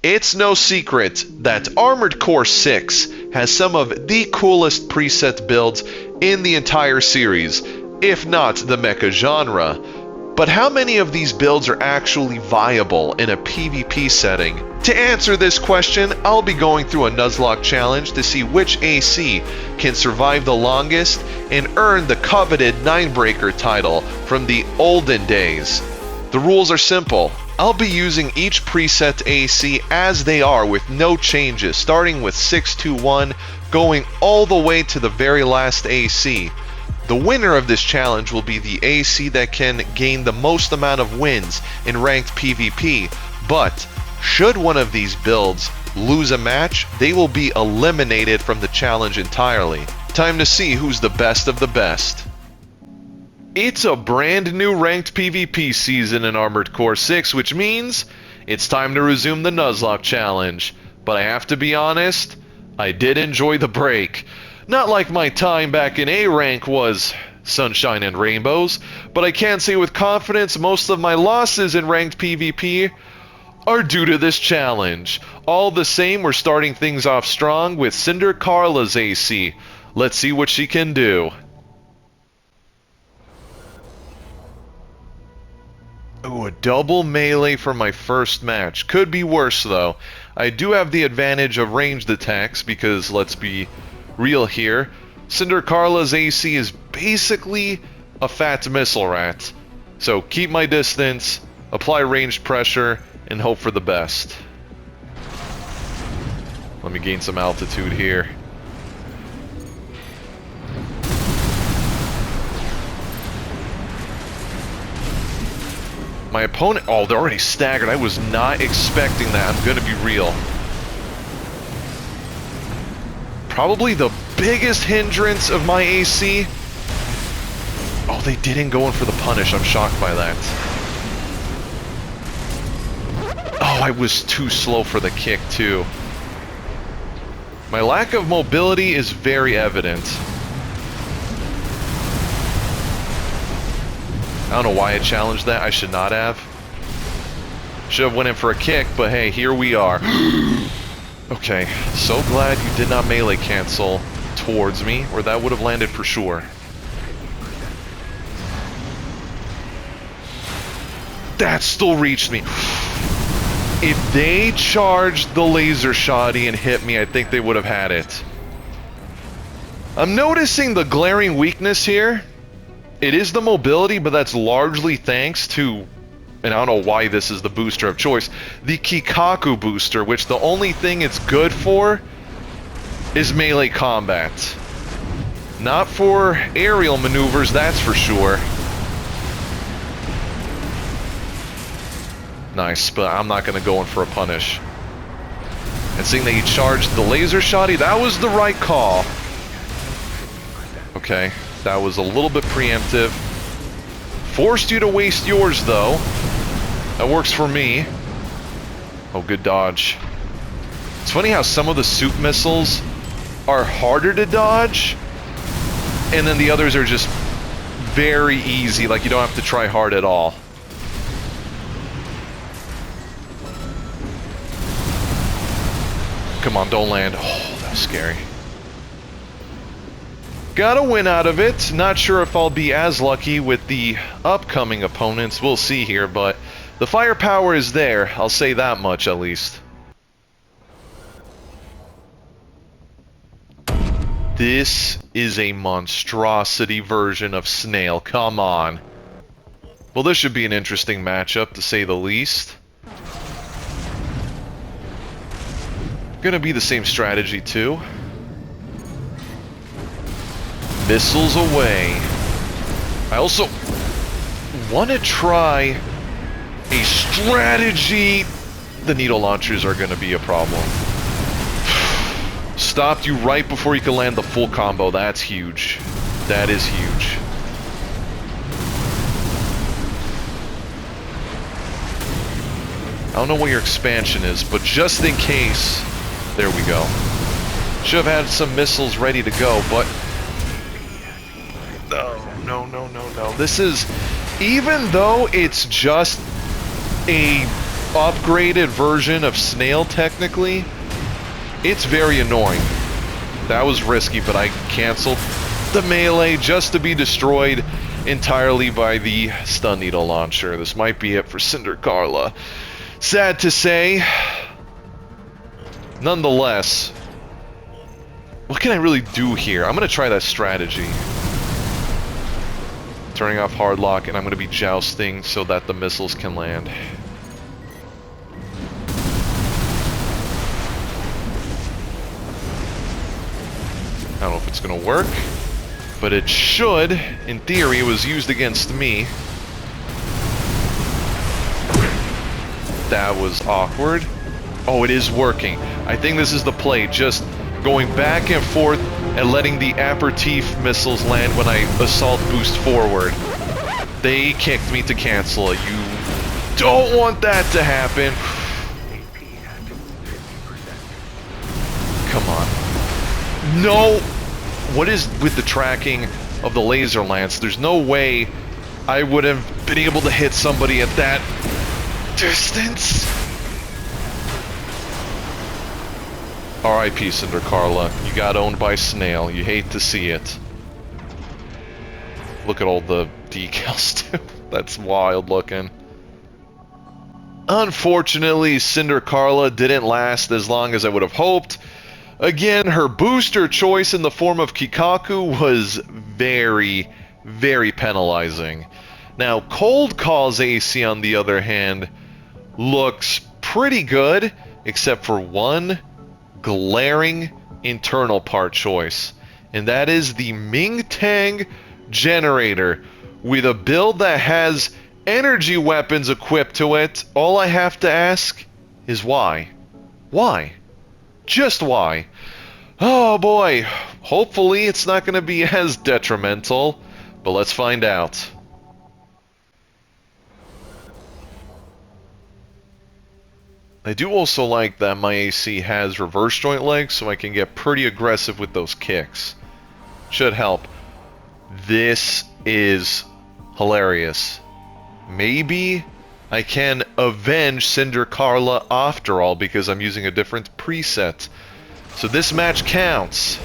It's no secret that Armored Core 6 has some of the coolest preset builds in the entire series, if not the mecha genre. But how many of these builds are actually viable in a PvP setting? To answer this question, I'll be going through a Nuzlocke challenge to see which AC can survive the longest and earn the coveted Ninebreaker title from the olden days. The rules are simple. I'll be using each preset AC as they are with no changes, starting with 621, going all the way to the very last AC. The winner of this challenge will be the AC that can gain the most amount of wins in ranked PvP, but should one of these builds lose a match, they will be eliminated from the challenge entirely. Time to see who's the best of the best. It's a brand new ranked PvP season in Armored Core 6, which means it's time to resume the Nuzlocke challenge. But I have to be honest, I did enjoy the break. Not like my time back in A rank was sunshine and rainbows, but I can say with confidence most of my losses in ranked PvP are due to this challenge. All the same, we're starting things off strong with Cinder Carla's AC. Let's see what she can do. Ooh, a double melee for my first match. Could be worse though. I do have the advantage of ranged attacks because, let's be real here, Cinder Carla's AC is basically a fat missile rat. So keep my distance, apply ranged pressure, and hope for the best. Let me gain some altitude here. My opponent... Oh, they're already staggered. I was not expecting that. I'm gonna be real. Probably the biggest hindrance of my AC. Oh, they didn't go in for the punish. I'm shocked by that. Oh, I was too slow for the kick, too. My lack of mobility is very evident. I don't know why I challenged that. I should not have. Should have went in for a kick, but hey, here we are. Okay, so glad you did not melee cancel towards me, or that would have landed for sure. That still reached me. If they charged the laser shoddy and hit me, I think they would have had it. I'm noticing the glaring weakness here. It is the mobility, but that's largely thanks to, and I don't know why this is the booster of choice, the Kikaku booster, which the only thing it's good for is melee combat. Not for aerial maneuvers, that's for sure. Nice, but I'm not going to go in for a punish. And seeing that he charged the laser shoddy, that was the right call. Okay, that was a little bit preemptive. Forced you to waste yours, though. That works for me. Oh, good dodge. It's funny how some of the soup missiles are harder to dodge, and then the others are just very easy, like you don't have to try hard at all. Come on, don't land. Oh, that was scary. Got a win out of it. Not sure if I'll be as lucky with the upcoming opponents. We'll see here, but the firepower is there. I'll say that much at least. This is a monstrosity version of Snail. Come on. Well, this should be an interesting matchup, to say the least. Gonna be the same strategy, too. Missiles away. I also want to try a strategy. The needle launchers are going to be a problem. Stopped you right before you can land the full combo. That's huge. That is huge. I don't know what your expansion is, but just in case... There we go. Should have had some missiles ready to go, but... No. This is... Even though it's just a upgraded version of Snail, technically, it's very annoying. That was risky, but I canceled the melee just to be destroyed entirely by the stun needle launcher. This might be it for Cinder Carla. Sad to say. Nonetheless, what can I really do here? I'm gonna try that strategy. Turning off hard lock, and I'm gonna be jousting so that the missiles can land. I don't know if it's gonna work, but it should. In theory, it was used against me. That was awkward. Oh, it is working. I think this is the play, just going back and forth and letting the aperitif missiles land when I assault boost forward. They kicked me to cancel it. You don't want that to happen. Come on. No! What is with the tracking of the laser lance? There's no way I would have been able to hit somebody at that distance. R.I.P. Cinder Carla. You got owned by Snail. You hate to see it. Look at all the decals, too. That's wild looking. Unfortunately, Cinder Carla didn't last as long as I would have hoped. Again, her booster choice in the form of Kikaku was very, very penalizing. Now, Cold Call's AC, on the other hand, looks pretty good, except for one glaring internal part choice, and that is the Ming Tang generator with a build that has energy weapons equipped to it. All I have to ask is why? Why? Just why? Oh boy, hopefully it's not going to be as detrimental, but let's find out. I do also like that my AC has reverse joint legs, so I can get pretty aggressive with those kicks. Should help. This is hilarious. Maybe I can avenge Cinder Carla after all, because I'm using a different preset. So this match counts.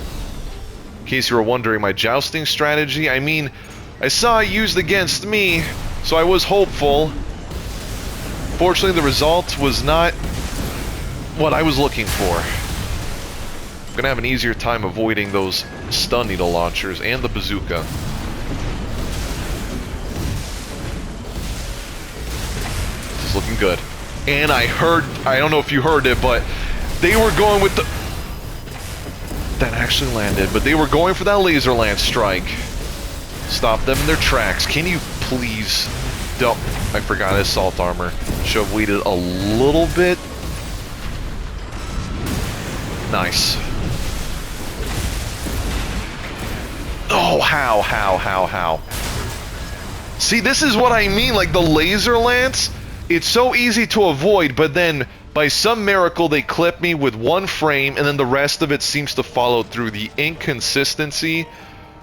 In case you were wondering my jousting strategy, I mean, I saw it used against me, so I was hopeful. Fortunately, the result was not what I was looking for. I'm gonna have an easier time avoiding those stun needle launchers and the bazooka. This is looking good. And I don't know if you heard it, but they were going with the... That actually landed, but they were going for that laser lance strike. Stop them in their tracks. Can you please... Don't... I forgot assault armor. Should have waited a little bit. Nice. Oh, how? See, this is what I mean, like the laser lance, it's so easy to avoid, but then by some miracle they clip me with one frame, and then the rest of it seems to follow through. The inconsistency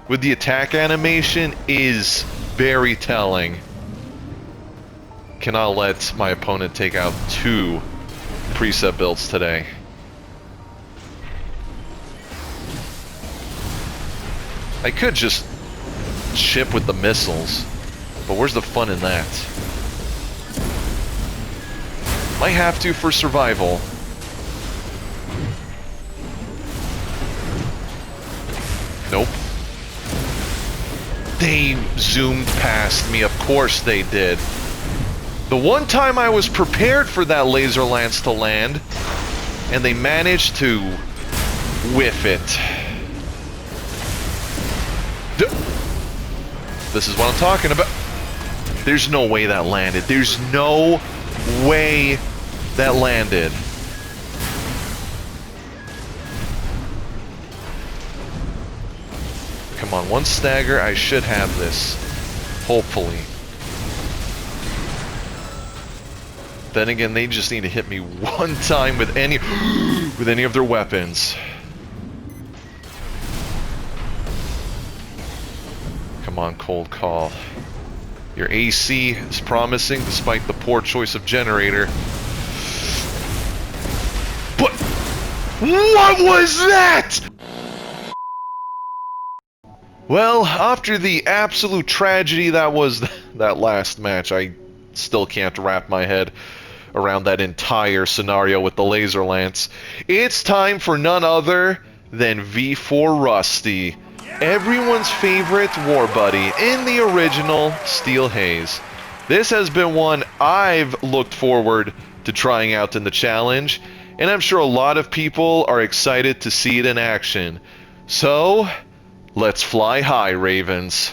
with the attack animation is very telling. Cannot let my opponent take out 2 preset builds today. I could just ship with the missiles, but where's the fun in that? Might have to for survival. Nope. They zoomed past me, of course they did. The one time I was prepared for that laser lance to land, and they managed to whiff it. This is what I'm talking about. There's no way that landed. There's no way that landed. Come on, one stagger. I should have this. Hopefully. Then again, they just need to hit me one time with any of their weapons. Come on, Cold Call. Your AC is promising despite the poor choice of generator. What was that? Well, after the absolute tragedy that was that last match, I still can't wrap my head around that entire scenario with the laser lance. It's time for none other than V4 Rusty, everyone's favorite war buddy in the original Steel Haze. This has been one I've looked forward to trying out in the challenge, and I'm sure a lot of people are excited to see it in action. So, let's fly high, Ravens.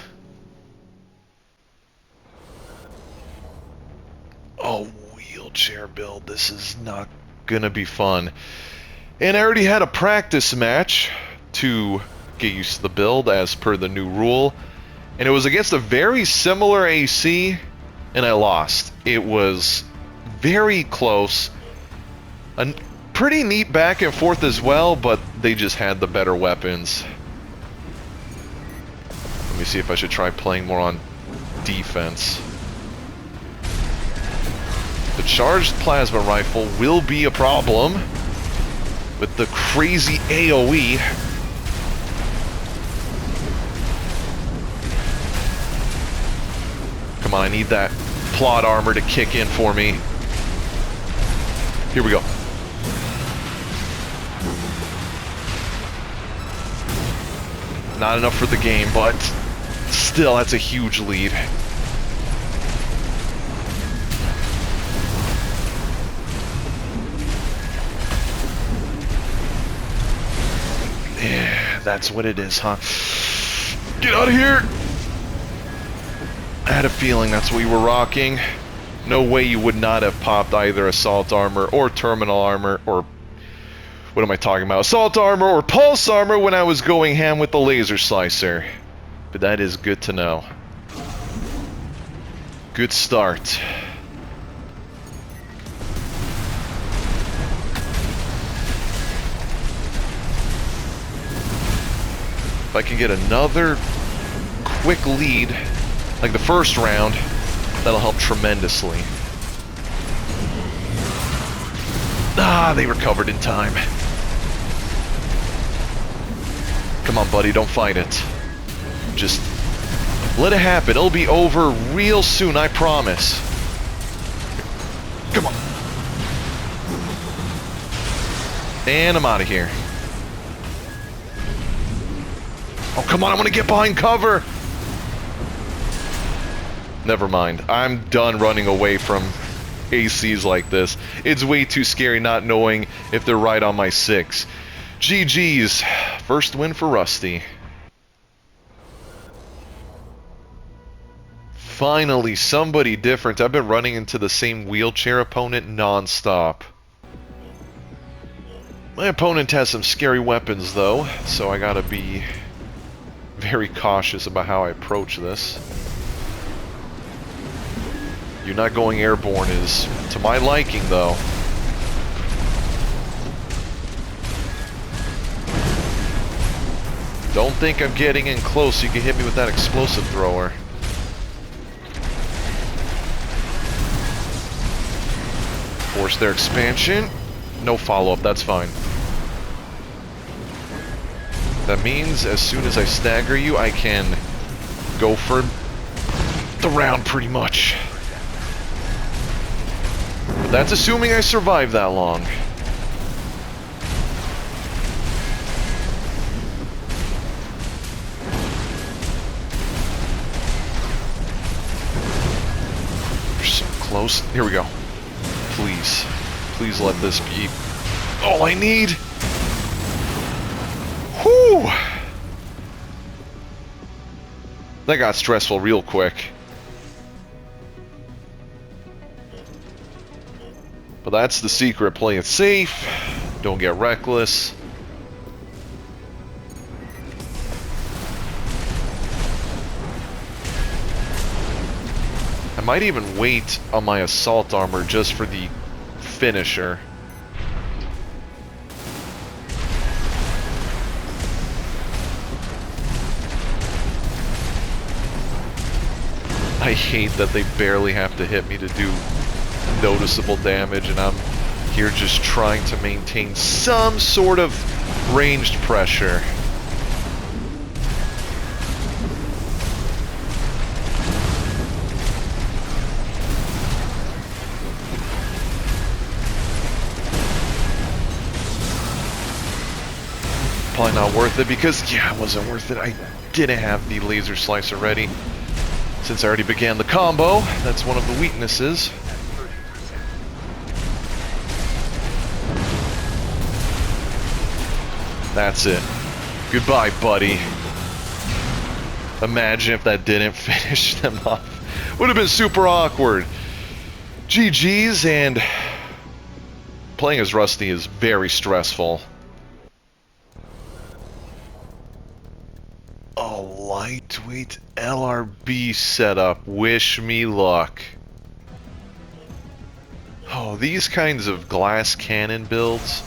Oh, wheelchair build. This is not gonna be fun. And I already had a practice match to get used to the build as per the new rule. And it was against a very similar AC, and I lost. It was very close. A pretty neat back and forth as well, but they just had the better weapons. Let me see if I should try playing more on defense. The charged plasma rifle will be a problem with the crazy AoE. Come on, I need that plot armor to kick in for me. Here we go. Not enough for the game, but still, that's a huge lead. Yeah, that's what it is, huh? Get out of here! I had a feeling that's what you were rocking. No way you would not have popped either assault armor or terminal armor or... what am I talking about? Assault armor or pulse armor when I was going ham with the laser slicer. But that is good to know. Good start. If I can get another quick lead, like the first round, that'll help tremendously. Ah, they recovered in time. Come on, buddy, don't fight it. Just let it happen. It'll be over real soon, I promise. Come on. And I'm out of here. Oh, come on, I want to get behind cover. Never mind. I'm done running away from ACs like this. It's way too scary not knowing if they're right on my 6. GG's. First win for Rusty. Finally, somebody different. I've been running into the same wheelchair opponent non-stop. My opponent has some scary weapons though, so I gotta be very cautious about how I approach this. You not going airborne is to my liking though. Don't think I'm getting in close. You can hit me with that explosive thrower. Force their expansion. No follow-up, that's fine. That means as soon as I stagger you, I can go for the round pretty much. But that's assuming I survive that long. Close. Here we go. Please. Please let this be all I need. Whew! That got stressful real quick. But that's the secret. Play it safe. Don't get reckless. I might even wait on my assault armor just for the finisher. I hate that they barely have to hit me to do noticeable damage, and I'm here just trying to maintain some sort of ranged pressure. Probably not worth it because, yeah, it wasn't worth it. I didn't have the laser slicer ready. Since I already began the combo, that's one of the weaknesses. That's it. Goodbye, buddy. Imagine if that didn't finish them off. Would have been super awkward. GG's, and playing as Rusty is very stressful. A lightweight LRB setup. Wish me luck. Oh, these kinds of glass cannon builds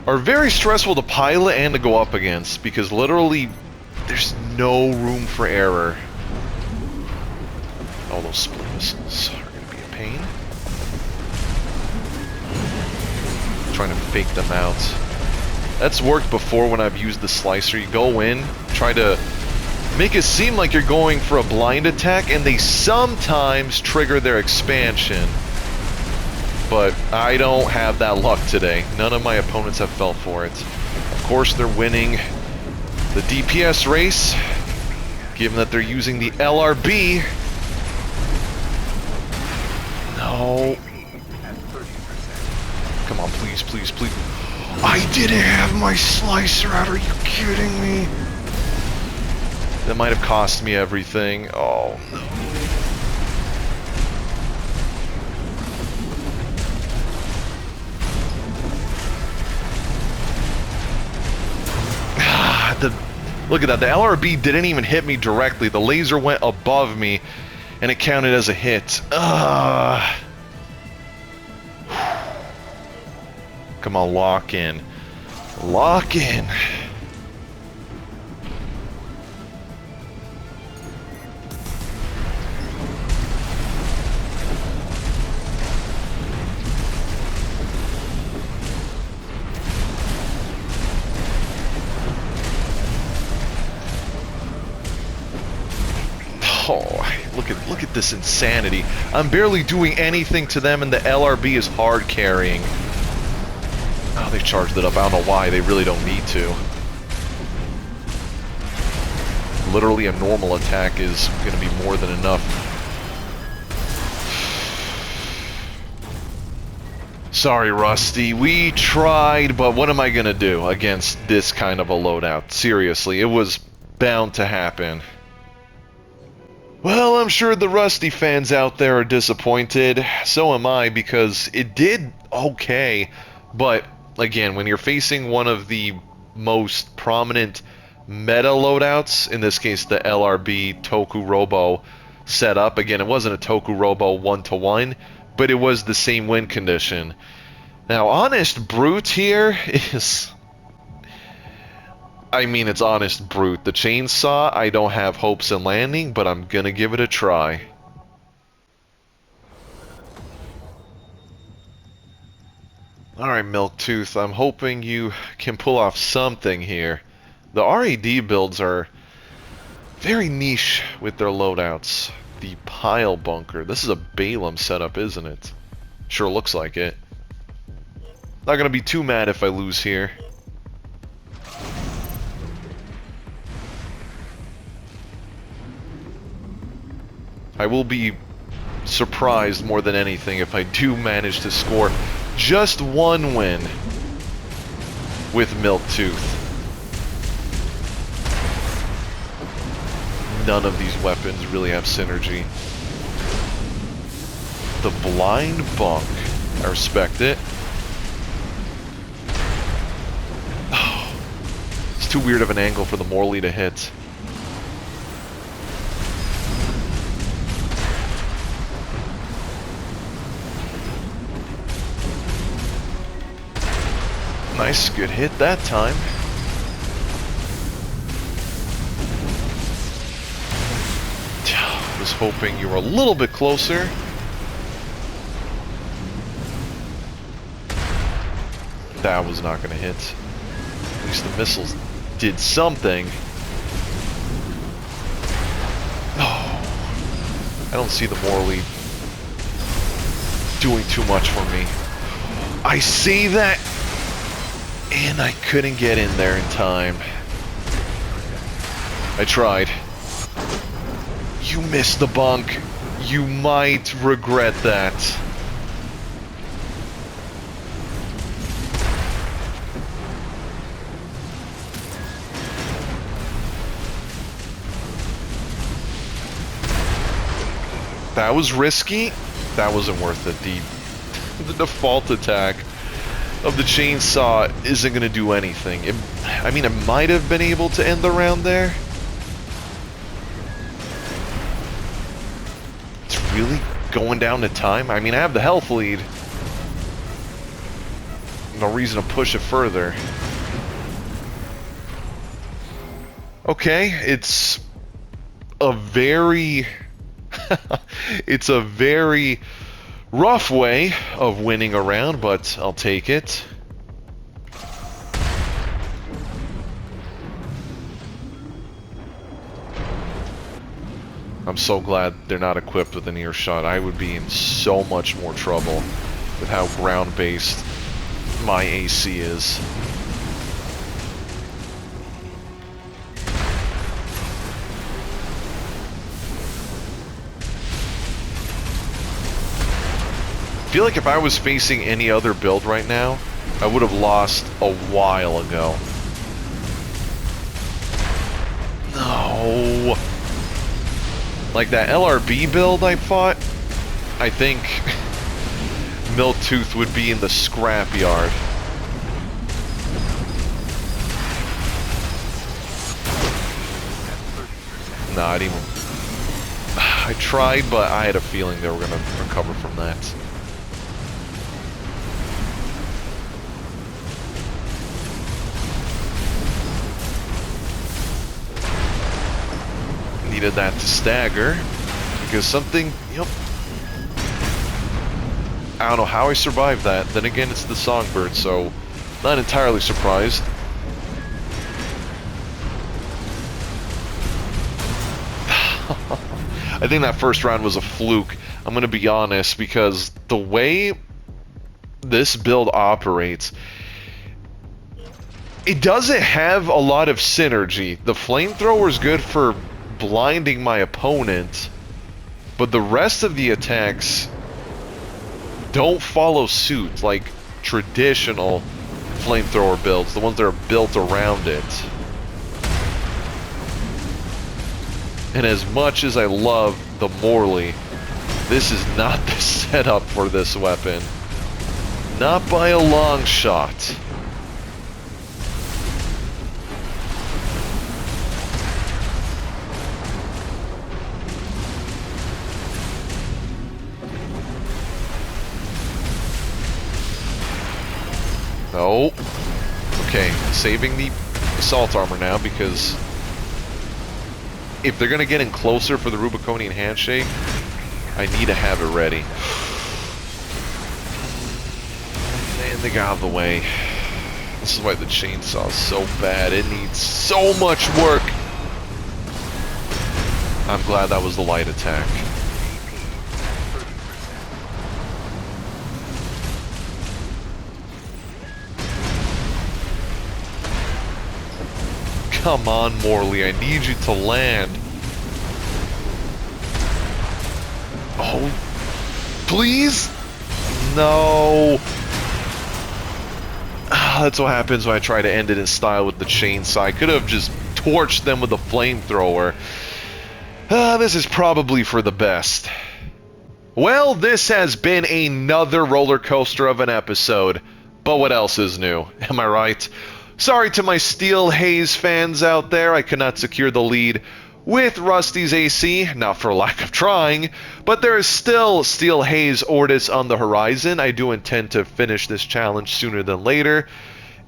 are very stressful to pilot and to go up against, because literally there's no room for error. All those split missiles are going to be a pain. Trying to fake them out. That's worked before when I've used the slicer. You go in, try to make it seem like you're going for a blind attack, and they sometimes trigger their expansion. But I don't have that luck today. None of my opponents have fell for it. Of course, they're winning the DPS race, given that they're using the LRB. No. Come on, please, please, please. I didn't have my slicer out. Are you kidding me? That might have cost me everything. Oh, no. Look at that. The LRB didn't even hit me directly. The laser went above me, and it counted as a hit. Come on, lock in. Lock in. Oh, look at this insanity. I'm barely doing anything to them, and the LRB is hard carrying. Oh, they charged it up. I don't know why. They really don't need to. Literally, a normal attack is going to be more than enough. Sorry, Rusty. We tried, but what am I going to do against this kind of a loadout? Seriously, it was bound to happen. Well, I'm sure the Rusty fans out there are disappointed. So am I, because it did okay. But, again, when you're facing one of the most prominent meta loadouts, in this case the LRB Toku Robo setup, again, it wasn't a Toku Robo 1-to-1, but it was the same win condition. Now, Honest Brute here is... I mean, it's Honest Brute. The chainsaw, I don't have hopes in landing, but I'm gonna give it a try. Alright, Milktooth, I'm hoping you can pull off something here. The RAD builds are very niche with their loadouts. The Pile Bunker. This is a Balaam setup, isn't it? Sure looks like it. Not gonna be too mad if I lose here. I will be surprised more than anything if I do manage to score just one win with Milktooth. None of these weapons really have synergy. The Blind Bunk. I respect it. Oh, it's too weird of an angle for the Morley to hit. Nice, good hit that time. Was hoping you were a little bit closer. That was not gonna hit. At least the missiles did something. Oh, I don't see the Morley doing too much for me. I see that, and I couldn't get in there in time. I tried. You missed the bunk. You might regret that. That was risky. That wasn't worth it. The default attack of the chainsaw isn't going to do anything. I mean, it might have been able to end the round there. It's really going down to time. I mean, I have the health lead. No reason to push it further. Okay, it's a very... it's a very rough way of winning a round, but I'll take it. I'm so glad they're not equipped with an earshot. I would be in so much more trouble with how ground-based my AC is. I feel like if I was facing any other build right now, I would have lost a while ago. No. Like that LRB build I fought, I think Miltooth would be in the scrapyard. Nah, I didn't even... I tried, but I had a feeling they were going to recover from that. Needed that to stagger, because something, yep. I don't know how I survived that. Then again, it's the Songbird, so not entirely surprised. I think that first round was a fluke. I'm gonna be honest, because the way this build operates, it doesn't have a lot of synergy. The flamethrower is good for blinding my opponent, but the rest of the attacks don't follow suit like traditional flamethrower builds, the ones that are built around it. And as much as I love the Morley, this is not the setup for this weapon. Not by a long shot. No. Okay, saving the assault armor now, because if they're gonna get in closer for the Rubiconian handshake, I need to have it ready. And they got out of the way. This is why the chainsaw is so bad. It needs so much work. I'm glad that was the light attack. Come on, Morley, I need you to land. Oh, please? No. That's what happens when I try to end it in style with the chainsaw. I could have just torched them with a flamethrower. This is probably for the best. Well, this has been another roller coaster of an episode. But what else is new? Am I right? Sorry to my Steel Haze fans out there, I could not secure the lead with Rusty's AC, not for lack of trying, but there is still Steel Haze Ortis on the horizon. I do intend to finish this challenge sooner than later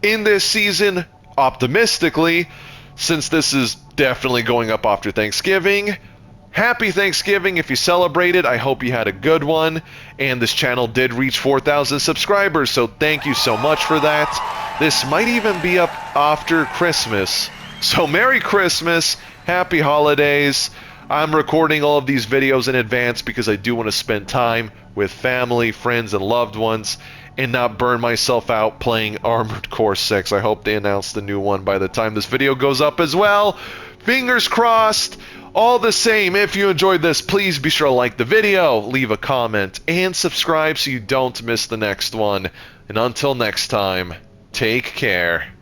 in this season, optimistically, since this is definitely going up after Thanksgiving. Happy Thanksgiving if you celebrated. I hope you had a good one. And this channel did reach 4,000 subscribers, so thank you so much for that. This might even be up after Christmas. So Merry Christmas, Happy Holidays. I'm recording all of these videos in advance because I do want to spend time with family, friends, and loved ones and not burn myself out playing Armored Core 6. I hope they announce the new one by the time this video goes up as well. Fingers crossed. All the same, if you enjoyed this, please be sure to like the video, leave a comment, and subscribe so you don't miss the next one. And until next time, take care.